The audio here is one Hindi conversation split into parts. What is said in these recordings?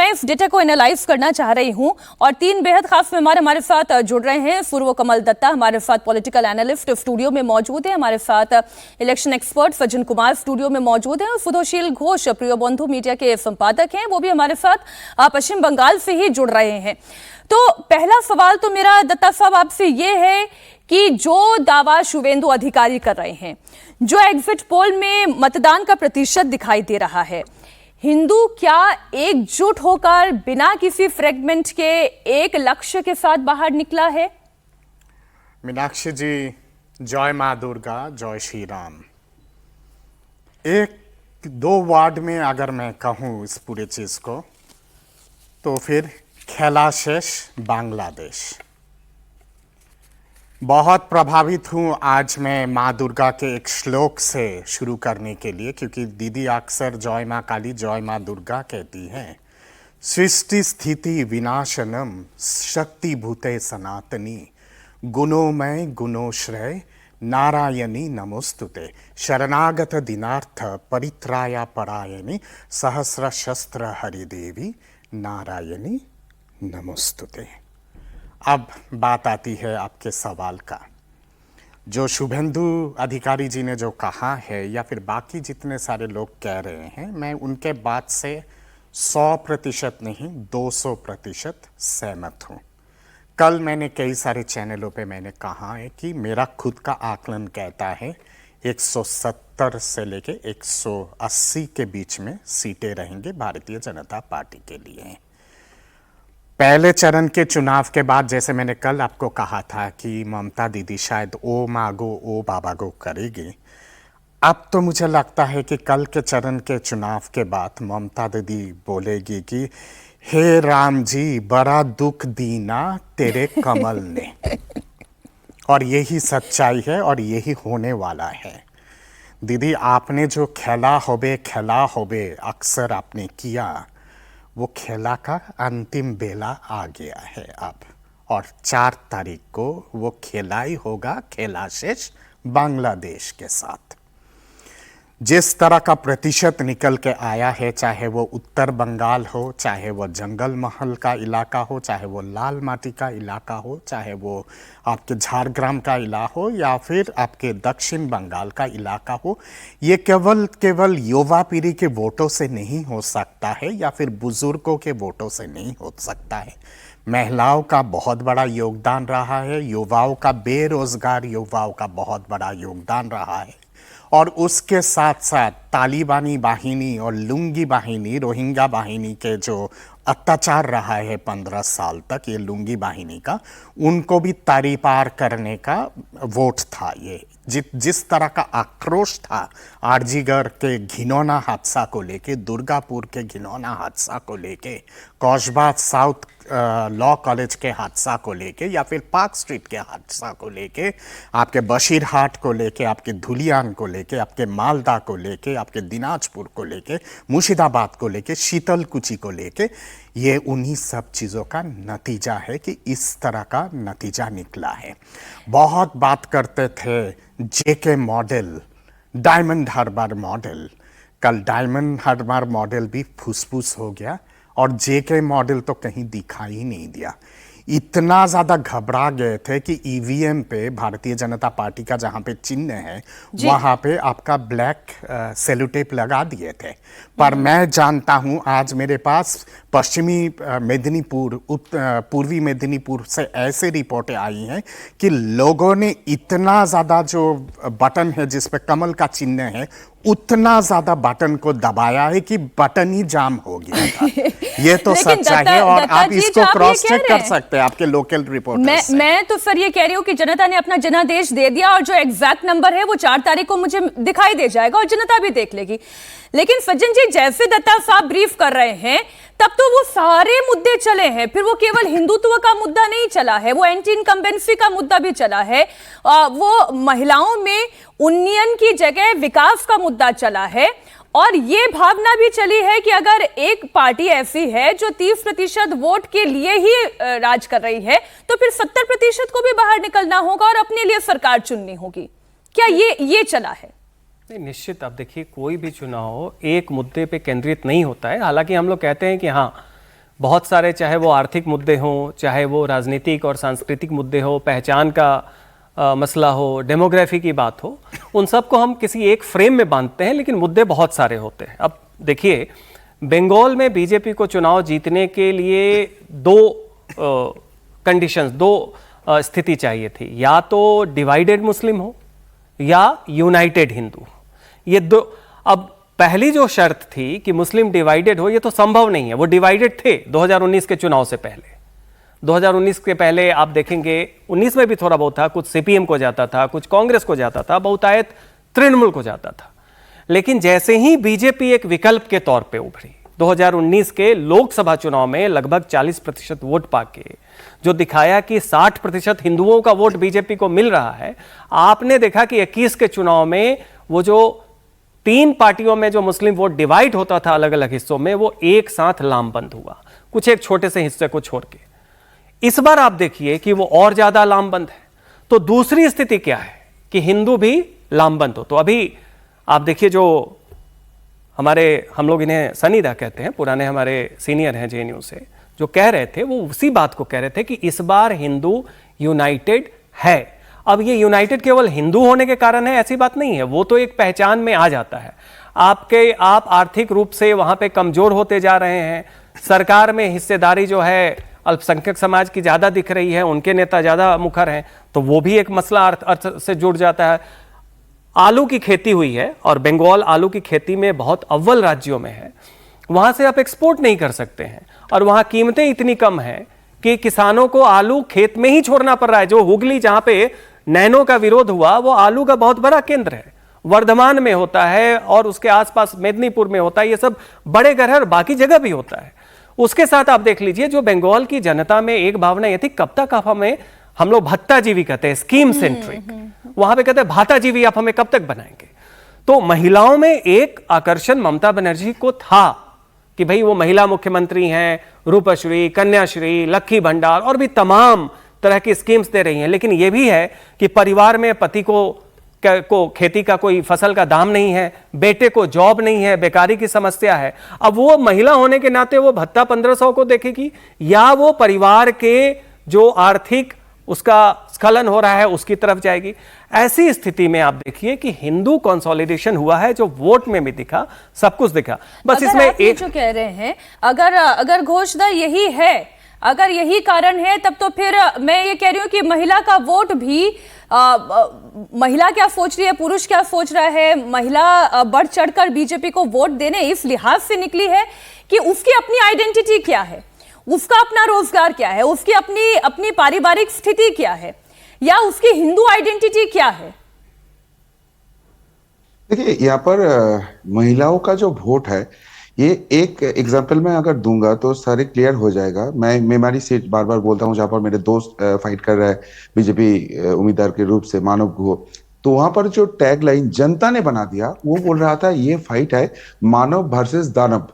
मैं इस डेटा को एनालाइज करना चाह रही हूं और तीन बेहद खास मेहमान हमारे साथ जुड़ रहे हैं। पूर्व कमल दत्ता हमारे साथ पॉलिटिकल एनालिस्ट स्टूडियो में मौजूद है, हमारे साथ election expert Sajjan Kumar studio में मौजूद हैं और सुधोशील घोष प्रियो बंधु मीडिया के संपादक हैं, वो भी हमारे साथ पश्चिम बंगाल से ही जुड़ रहे हैं। तो पहला सवाल तो मेरा दत्ता साहब आपसे ये है कि जो दावा शुभेंदु अधिकारी कर रहे हैं, जो एग्जिट पोल में मतदान का प्रतिशत दिखाई दे रहा है, हिंदू क्या एकजुट होकर बिना किसी फ्रेगमेंट के एक लक्ष्य के साथ बाहर निकला है? मीनाक्षी जी, जय मां दुर्गा, जय श्री राम। एक दो वर्ड में अगर मैं कहूँ इस पूरे चीज को, तो फिर खेला शेष बांग्लादेश। बहुत प्रभावित हूँ आज मैं माँ दुर्गा के एक श्लोक से शुरू करने के लिए, क्योंकि दीदी अक्सर जय माँ काली, जय माँ दुर्गा कहती हैं। सृष्टि स्थिति विनाशनम शक्ति भूते सनातनी, गुणोमय गुणोश्रय नारायणी नमोस्तुते, शरणागत दिनार्थ परित्राया परायणी, सहस्र शस्त्र हरिदेवी नारायणी नमोस्तुते। अब बात आती है आपके सवाल का। जो शुभेंदु अधिकारी जी ने जो कहा है या फिर बाकी जितने सारे लोग कह रहे हैं, मैं उनके बात से 100% नहीं 200% सहमत हूँ। कल मैंने कई सारे चैनलों पे मैंने कहा है कि मेरा खुद का आकलन कहता है 170 से लेके 180 के बीच में सीटें रहेंगे भारतीय जनता पार्टी के लिए। पहले चरण के चुनाव के बाद जैसे मैंने कल आपको कहा था कि ममता दीदी शायद ओ मागो ओ बाबागो करेगी, अब तो मुझे लगता है कि कल के चरण के चुनाव के बाद ममता दीदी बोलेगी कि हे राम जी बड़ा दुख दीना तेरे कमल ने। और यही सच्चाई है और यही होने वाला है। दीदी, आपने जो खेला होबे अक्सर आपने किया, वो खेला का अंतिम बेला आ गया है अब। और 4 तारीख को वो खेला ही होगा, खेला शेष बांग्लादेश के साथ। जिस तरह का प्रतिशत निकल के आया है, चाहे वो उत्तर बंगाल हो, चाहे वो जंगल महल का इलाका हो, चाहे वो लाल माटी का इलाका हो, चाहे वो आपके झारग्राम का इलाका हो या फिर आपके दक्षिण बंगाल का इलाका हो, ये केवल युवा पीढ़ी के वोटों से नहीं हो सकता है या फिर बुजुर्गों के वोटों से नहीं हो सकता है। महिलाओं का बहुत बड़ा योगदान रहा है, युवाओं का, बेरोजगार युवाओं का बहुत बड़ा योगदान रहा है। और उसके साथ साथ तालिबानी बाहिनी और लुंगी बाहिनी, रोहिंग्या बाहिनी के जो अत्याचार रहा है 15 साल तक, ये लुंगी बाहिनी का, उनको भी तारी पार करने का वोट था। ये जिस तरह का आक्रोश था आरजीगर के घिनौना हादसा को लेके, दुर्गापुर के घिनौना हादसा को लेके, कौशबा साउथ लॉ कॉलेज के हादसा को लेके, या फिर पार्क स्ट्रीट के हादसा को लेके, आपके बशीरहाट को लेके, आपके धुलियान को लेके, आपके मालदा को लेके, आपके दिनाजपुर को लेके, मुर्शिदाबाद को लेके, शीतलकुची को लेके, ये उन्हीं सब चीज़ों का नतीजा है कि इस तरह का नतीजा निकला है। बहुत बात करते थे जेके मॉडल, डायमंड हार्बर मॉडल। कल डायमंड हार्बर मॉडल भी फुसफुस हो गया और जेके मॉडल तो कहीं दिखाई ही नहीं दिया। इतना ज़्यादा घबरा गए थे कि ईवीएम पे भारतीय जनता पार्टी का जहाँ पे चिन्ह है वहाँ पे आपका ब्लैक सेलोटेप लगा दिए थे। पर मैं जानता हूँ, आज मेरे पास पश्चिमी मेदिनीपुर, पूर्वी मेदिनीपुर से ऐसे रिपोर्टें आई हैं कि लोगों ने इतना ज़्यादा जो बटन है जिस पे कमल का चिन्ह है, उतना ज्यादा बटन को दबाया है कि बटन ही जाम हो गया था। ये तो सच्चाई है और आप इसको क्रॉस चेक कर सकते हैं आपके लोकल रिपोर्ट। मैं तो सर ये कह रही हूँ कि जनता ने अपना जनादेश दे दिया और जो एग्जैक्ट नंबर है वो 4 तारीख को मुझे दिखाई दे जाएगा और जनता भी देख लेगी। लेकिन सज्जन जी, जैसे दत्ता साहब ब्रीफ कर रहे हैं, तब तो वो सारे मुद्दे चले हैं। फिर वो केवल हिंदुत्व का मुद्दा नहीं चला है, वो एंटी इनकम्बेंसी का मुद्दा भी चला है, वो महिलाओं में उन्नयन की जगह विकास का मुद्दा चला है, और ये भावना भी चली है कि अगर एक पार्टी ऐसी है जो 30% वोट के लिए ही राज कर रही है, तो फिर 70% को भी बाहर निकलना होगा और अपने लिए सरकार चुननी होगी। क्या ये चला है? नहीं, निश्चित। अब देखिए, कोई भी चुनाव एक मुद्दे पे केंद्रित नहीं होता है। हालांकि हम लोग कहते हैं कि हाँ, बहुत सारे, चाहे वो आर्थिक मुद्दे हों, चाहे वो राजनीतिक और सांस्कृतिक मुद्दे हो, पहचान का मसला हो, डेमोग्राफी की बात हो, उन सब को हम किसी एक फ्रेम में बांधते हैं, लेकिन मुद्दे बहुत सारे होते हैं। अब देखिए, बंगाल में बीजेपी को चुनाव जीतने के लिए दो कंडीशंस, दो स्थिति चाहिए थी। या तो डिवाइडेड मुस्लिम हो या यूनाइटेड हिंदू। ये दो, अब पहली जो शर्त थी कि मुस्लिम डिवाइडेड हो, ये तो संभव नहीं है। वो डिवाइडेड थे 2019 के चुनाव से पहले। 2019 के पहले आप देखेंगे, 19 में भी थोड़ा बहुत था, कुछ सीपीएम को जाता था, कुछ कांग्रेस को जाता था, बहुतायत तृणमूल को जाता था। लेकिन जैसे ही बीजेपी एक विकल्प के तौर पे उभरी, 2019 के लोकसभा चुनाव में लगभग 40% वोट पाके जो दिखाया कि 60% हिंदुओं का वोट बीजेपी को मिल रहा है, आपने देखा कि 21 के चुनाव में वो जो 3 पार्टियों में जो मुस्लिम वोट डिवाइड होता था अलग अलग हिस्सों में, वो एक साथ लामबंद हुआ, कुछ एक छोटे से हिस्से को छोड़ के। इस बार आप देखिए कि वो और ज्यादा लामबंद है। तो दूसरी स्थिति क्या है कि हिंदू भी लामबंद हो। तो अभी आप देखिए, जो हम लोग इन्हें सनीदा कहते हैं, पुराने हमारे सीनियर हैं जेएनयू से, जो कह रहे थे वो उसी बात को कह रहे थे कि इस बार हिंदू यूनाइटेड है। अब ये यूनाइटेड केवल हिंदू होने के कारण है, ऐसी बात नहीं है। वो तो एक पहचान में आ जाता है। आप आर्थिक रूप से वहां पे कमजोर होते जा रहे हैं, सरकार में हिस्सेदारी जो है अल्पसंख्यक समाज की ज्यादा दिख रही है, उनके नेता ज्यादा मुखर हैं, तो वो भी एक मसला अर्थ से जुड़ जाता है। आलू की खेती हुई है और बंगाल आलू की खेती में बहुत अव्वल राज्यों में है, वहां से आप एक्सपोर्ट नहीं कर सकते हैं और वहां कीमतें इतनी कम हैं कि किसानों को आलू खेत में ही छोड़ना पड़ रहा है। जो हुगली, जहां पे नैनो का विरोध हुआ, वो आलू का बहुत बड़ा केंद्र है, वर्धमान में होता है और उसके आसपास मेदिनीपुर में होता है, ये सब बड़े घर है और बाकी जगह भी होता है। उसके साथ आप देख लीजिए, जो बंगाल की जनता में एक भावना ये थी, कब तक आप हमें, हम लोग भत्ताजीवी कहते हैं, स्कीम सेंट्रिक, वहां पे कहते हैं भाताजीवी आप हमें कब तक बनाएंगे। तो महिलाओं में एक आकर्षण ममता बनर्जी को था कि भाई वो महिला मुख्यमंत्री हैं, रूपश्री, कन्याश्री, लक्की भंडार और भी तमाम तरह की स्कीम्स दे रही हैं। लेकिन ये भी है कि परिवार में पति को खेती का कोई फसल का दाम नहीं है, बेटे को जॉब नहीं है, बेकारी की समस्या है। अब वो महिला होने के नाते वो भत्ता 1500 को देखेगी या वो परिवार के जो आर्थिक उसका स्खलन हो रहा है उसकी तरफ जाएगी। ऐसी स्थिति में आप देखिए कि हिंदू कंसोलिडेशन हुआ है, जो वोट में भी दिखा, सब कुछ दिखा। बस इसमें एक जो कह रहे हैं, अगर घोषणा यही है, अगर यही कारण है, तब तो फिर मैं ये कह रही हूं कि महिला का वोट भी, महिला क्या सोच रही है, पुरुष क्या सोच रहा है, महिला बढ़ चढ़कर बीजेपी को वोट देने इस लिहाज से निकली है कि उसकी अपनी आइडेंटिटी क्या है, उसका अपना रोजगार क्या है, उसकी अपनी पारिवारिक स्थिति क्या है, या उसकी हिंदू आइडेंटिटी क्या है। देखिए, यहाँ पर महिलाओं का जो वोट है, ये एक एग्जांपल मैं अगर दूंगा तो सारे क्लियर हो जाएगा। मैं मेमारी सीट बार बार बोलता हूँ, जहाँ पर मेरे दोस्त फाइट कर रहा है बीजेपी उम्मीदवार के रूप से, मानव गुह। तो वहां पर जो टैग लाइन जनता ने बना दिया, वो बोल रहा था ये फाइट है मानव वर्सेस दानव।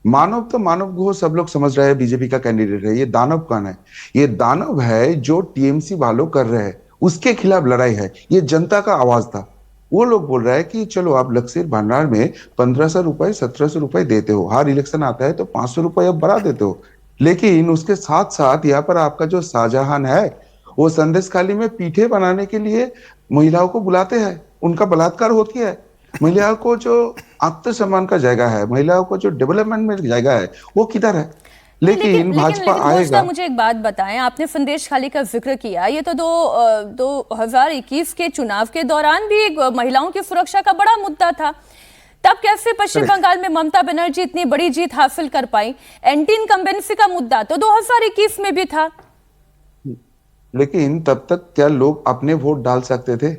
मानव तो मानव गुह सब लोग समझ रहे हैं बीजेपी का कैंडिडेट है, ये दानव कौन है? ये दानव है जो टीएमसी वालों कर रहे हैं, उसके खिलाफ लड़ाई है। ये जनता का आवाज था। वो लोग बोल रहा है कि चलो आप लक्ष्य भंडार में 1500 रुपए 1700 रुपए देते हो, हर इलेक्शन आता है तो 500 रुपए अब बढ़ा देते हो, लेकिन उसके साथ साथ यहाँ पर आपका जो शाहजहां है, वो संदेश खाली में पीठे बनाने के लिए महिलाओं को बुलाते हैं, उनका बलात्कार होती है। महिलाओं को जो आत्मसम्मान का जगह है, महिलाओं को जो डेवलपमेंट में जगह है, वो किधर है? लेकिन भाजपा आएगा। मुझे एक बात बताएं, आपने संदेश खाली का जिक्र किया, ये तो 2021 के चुनाव के दौरान भी एक महिलाओं की सुरक्षा का बड़ा मुद्दा था। तब कैसे पश्चिम बंगाल में ममता बनर्जी इतनी बड़ी जीत हासिल कर पाई? एंटी इनकम्बेंसी का मुद्दा तो 2021 में भी था, लेकिन तब तक क्या लोग अपने वोट डाल सकते थे?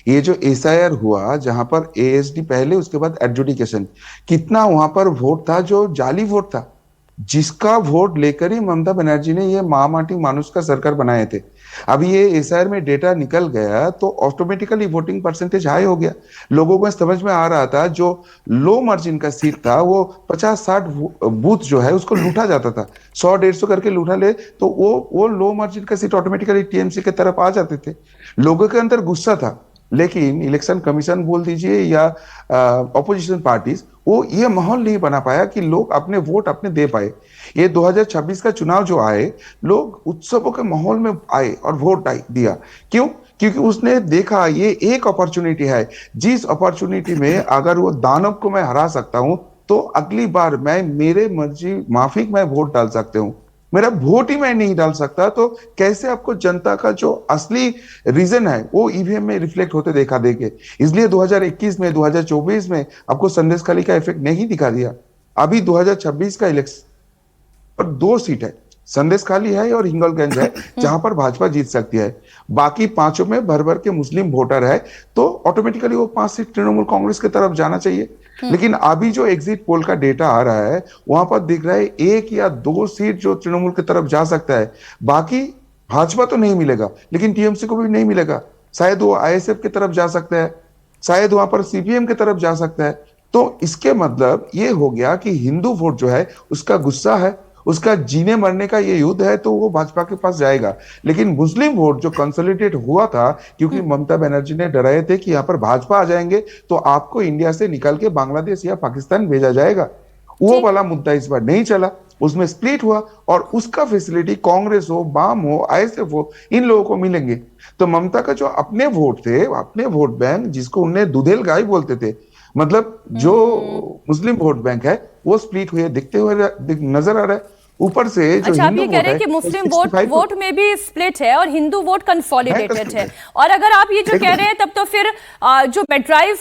ये जो एसआईआर हुआ, जहां पर एएसडी पहले, उसके बाद एडजुडिकेशन, कितना वहां पर वोट था जो जाली वोट था, जिसका वोट लेकर ही ममता बनर्जी ने ये महामाटी मानुष का सरकार बनाए थे। अब ये एसआईआर में डेटा निकल गया तो ऑटोमेटिकली वोटिंग परसेंटेज हाई हो गया। लोगों को समझ में आ रहा था जो लो मार्जिन का सीट था, वो 50-60 बूथ जो है उसको लूटा जाता था, 100-150 करके लूटा ले तो वो लो मार्जिन का सीट ऑटोमेटिकली टीएमसी की तरफ आ जाते थे। लोगों के अंदर गुस्सा था, लेकिन इलेक्शन कमीशन बोल दीजिए या ऑपोजिशन पार्टीज, वो ये माहौल नहीं बना पाया कि लोग अपने वोट अपने दे पाए। ये 2026 का चुनाव जो आए, लोग उत्सवों के माहौल में आए और वोट दिया। क्यों? क्योंकि उसने देखा ये एक अपॉर्चुनिटी है, जिस अपॉर्चुनिटी में अगर वो दानव को मैं हरा सकता हूं तो अगली बार मैं मेरे मर्जी माफिक मैं वोट डाल सकते हूं। मेरा वोट ही मैं नहीं डाल सकता तो कैसे आपको जनता का जो असली रीजन है वो ईवीएम में रिफ्लेक्ट होते देखा देंगे। इसलिए 2021 में 2024 में आपको संदेशखाली का इफेक्ट नहीं दिखा दिया। अभी 2026 का इलेक्शन पर 2 सीट है, संदेशखाली है और हिंगोलगंज है, जहां पर भाजपा जीत सकती है। बाकी 5 में भर भर के मुस्लिम वोटर है, तो ऑटोमेटिकली वो 5 सीट तृणमूल कांग्रेस की तरफ जाना चाहिए। लेकिन अभी जो एग्जिट पोल का डेटा आ रहा है वहां पर दिख रहा है 1 या 2 सीट जो तृणमूल की तरफ जा सकता है। बाकी भाजपा तो नहीं मिलेगा, लेकिन टीएमसी को भी नहीं मिलेगा। शायद वो आईएसएफ की तरफ जा सकता है, शायद वहां पर सीपीएम की तरफ जा सकता है। तो इसके मतलब ये हो गया कि हिंदू वोट जो है उसका गुस्सा है, उसका जीने मरने का ये युद्ध है, तो वो भाजपा के पास जाएगा। लेकिन मुस्लिम वोट जो कंसोलिडेट हुआ था, क्योंकि ममता बनर्जी ने डराए थे कि यहाँ पर भाजपा आ जाएंगे तो आपको इंडिया से निकल के बांग्लादेश या पाकिस्तान भेजा जाएगा, वो वाला मुद्दा इस बार नहीं चला, उसमें स्प्लिट हुआ और उसका फैसिलिटी कांग्रेस हो, बाम हो, आईएसएफ हो, इन लोगों को मिलेंगे। तो ममता का जो अपने वोट थे, अपने वोट बैंक जिसको उन्हें दुधेल गाय बोलते थे, मतलब जो मुस्लिम वोट बैंक है वो स्प्लिट हुए दिखते हुए नजर आ रहा है। ऊपर से जो अच्छा, आप ये हिंदू कह रहे हैं वोट कि है, मुस्लिम 65 वोट में भी स्प्लिट है और हिंदू वोट कंसोलिडेटेड है। और अगर आप ये जो कह रहे हैं तब तो फिर जो मेड्राइव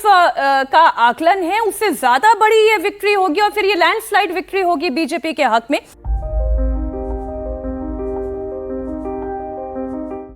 का आकलन है उससे ज्यादा बड़ी ये विक्ट्री होगी और फिर ये लैंडस्लाइड विक्ट्री होगी बीजेपी के हक में।